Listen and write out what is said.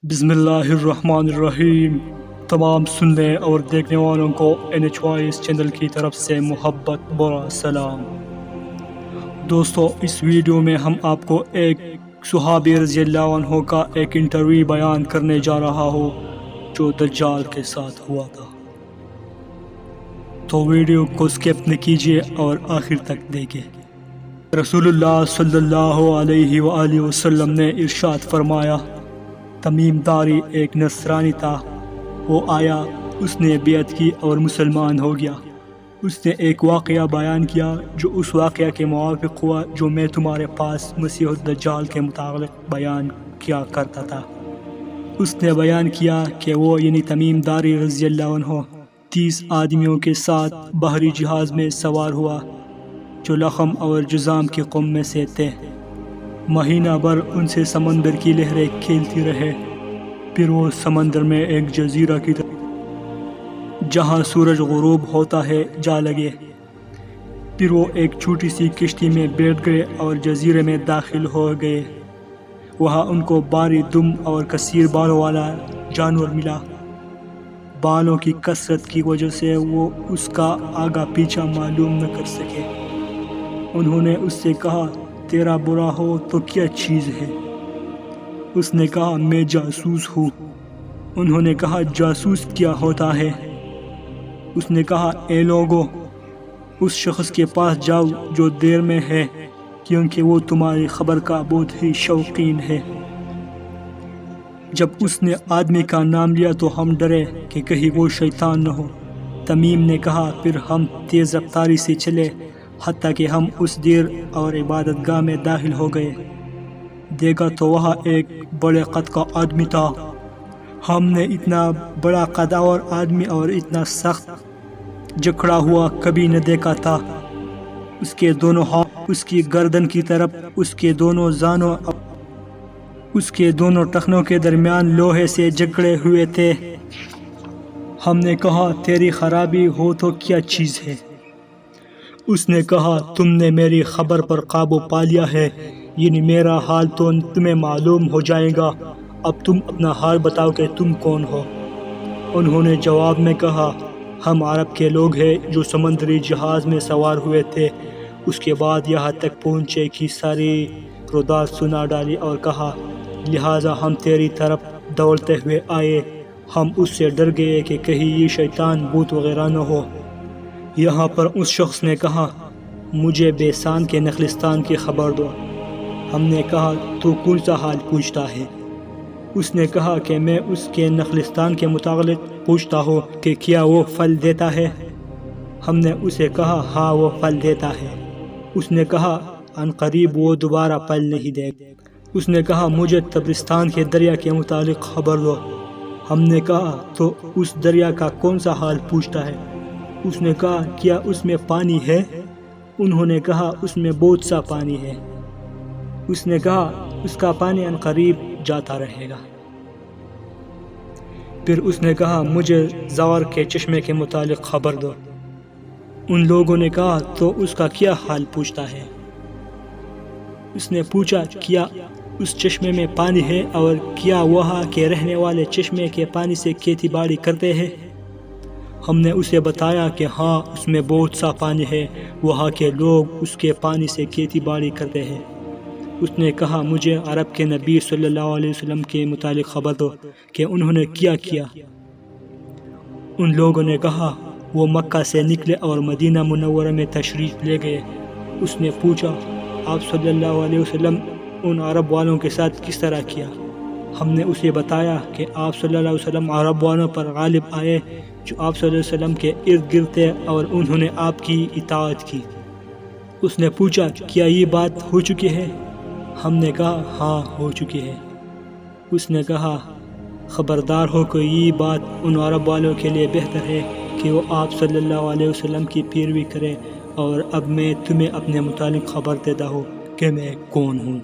بسم اللہ الرحمن الرحیم۔ تمام سننے اور دیکھنے والوں کو NH وائس چینل کی طرف سے محبت برا سلام۔ دوستو، اس ویڈیو میں ہم آپ کو ایک صحابی رضی اللہ عنہ کا ایک انٹرویو بیان کرنے جا رہا ہوں جو دجال کے ساتھ ہوا تھا، تو ویڈیو کو سکپ نہ کیجیے اور آخر تک دیکھیں۔ رسول اللہ صلی اللہ علیہ وآلہ وسلم نے ارشاد فرمایا، تمیم داری ایک نصرانی تھا، وہ آیا، اس نے بیعت کی اور مسلمان ہو گیا۔ اس نے ایک واقعہ بیان کیا جو اس واقعہ کے موافق ہوا جو میں تمہارے پاس مسیح الدجال کے متعلق بیان کیا کرتا تھا۔ اس نے بیان کیا کہ وہ یعنی تمیم داری رضی اللہ عنہ 30 آدمیوں کے ساتھ بحری جہاز میں سوار ہوا جو لخم اور جذام کی قوم میں سے تھے۔ مہینہ بھر ان سے سمندر کی لہریں کھیلتی رہے، پھر وہ سمندر میں ایک جزیرہ کی طرف جہاں سورج غروب ہوتا ہے جا لگے۔ پھر وہ ایک چھوٹی سی کشتی میں بیٹھ گئے اور جزیرے میں داخل ہو گئے۔ وہاں ان کو بھاری دم اور کثیر بالوں والا جانور ملا۔ بالوں کی کثرت کی وجہ سے وہ اس کا آگا پیچھا معلوم نہ کر سکے۔ انہوں نے اس سے کہا، تیرا برا ہو تو کیا چیز ہے؟ اس نے کہا، میں جاسوس ہوں۔ انہوں نے کہا، جاسوس کیا ہوتا ہے؟ اس نے کہا، اے لوگو، اس شخص کے پاس جاؤ جو دیر میں ہے، کیونکہ وہ تمہاری خبر کا بہت ہی شوقین ہے۔ جب اس نے آدمی کا نام لیا تو ہم ڈرے کہ کہیں وہ شیطان نہ ہو۔ تمیم نے کہا، پھر ہم تیز رفتاری سے چلے حتیٰ کہ ہم اس دیر اور عبادت گاہ میں داخل ہو گئے۔ دیکھا تو وہاں ایک بڑے قد کا آدمی تھا۔ ہم نے اتنا بڑا قد اور آدمی اور اتنا سخت جکڑا ہوا کبھی نہ دیکھا تھا۔ اس کے دونوں ہاتھ اس کی گردن کی طرف، اس کے دونوں زانوں اس کے دونوں ٹخنوں کے درمیان لوہے سے جکڑے ہوئے تھے۔ ہم نے کہا، تیری خرابی ہو تو کیا چیز ہے؟ اس نے کہا، تم نے میری خبر پر قابو پا لیا ہے، یعنی میرا حال تو تمہیں معلوم ہو جائے گا۔ اب تم اپنا حال بتاؤ کہ تم کون ہو؟ انہوں نے جواب میں کہا، ہم عرب کے لوگ ہیں جو سمندری جہاز میں سوار ہوئے تھے۔ اس کے بعد یہاں تک پہنچے کہ ساری رودات سنا ڈالی اور کہا، لہٰذا ہم تیری طرف دوڑتے ہوئے آئے۔ ہم اس سے ڈر گئے کہ کہیں یہ شیطان بھوت وغیرہ نہ ہو۔ یہاں پر اس شخص نے کہا، مجھے بیسان کے نخلستان کی خبر دو۔ ہم نے کہا، تو کون سا حال پوچھتا ہے؟ اس نے کہا کہ میں اس کے نخلستان کے متعلق پوچھتا ہوں کہ کیا وہ پھل دیتا ہے؟ ہم نے اسے کہا، ہاں وہ پھل دیتا ہے۔ اس نے کہا، ان قریب وہ دوبارہ پھل نہیں دے گا۔ اس نے کہا، مجھے طبرستان کے دریا کے متعلق خبر دو۔ ہم نے کہا، تو اس دریا کا کون سا حال پوچھتا ہے؟ اس نے کہا، کیا اس میں پانی ہے؟ انہوں نے کہا، اس میں بہت سا پانی ہے۔ اس نے کہا، اس کا پانی ان قریب جاتا رہے گا۔ پھر اس نے کہا، مجھے زور کے چشمے کے متعلق خبر دو۔ ان لوگوں نے کہا، تو اس کا کیا حال پوچھتا ہے؟ اس نے پوچھا، کیا اس چشمے میں پانی ہے اور کیا وہاں کے رہنے والے چشمے کے پانی سے کھیتی باڑی کرتے ہیں؟ ہم نے اسے بتایا کہ ہاں اس میں بہت سا پانی ہے، وہاں کے لوگ اس کے پانی سے کھیتی باڑی کرتے ہیں۔ اس نے کہا، مجھے عرب کے نبی صلی اللہ علیہ وسلم کے متعلق خبر دو کہ انہوں نے کیا کیا۔ ان لوگوں نے کہا، وہ مکہ سے نکلے اور مدینہ منورہ میں تشریف لے گئے۔ اس نے پوچھا، آپ صلی اللہ علیہ وسلم ان عرب والوں کے ساتھ کس طرح کیا؟ ہم نے اسے بتایا کہ آپ صلی اللہ علیہ وسلم عرب والوں پر غالب آئے جو آپ صلی اللہ علیہ وسلم کے ارد گرد تھے اور انہوں نے آپ کی اطاعت کی۔ اس نے پوچھا، کیا یہ بات ہو چکی ہے؟ ہم نے کہا، ہاں ہو چکی ہے۔ اس نے کہا، خبردار ہو کہ یہ بات ان عرب والوں کے لیے بہتر ہے کہ وہ آپ صلی اللہ علیہ وسلم کی پیروی کریں، اور اب میں تمہیں اپنے متعلق خبر دیتا ہوں کہ میں کون ہوں۔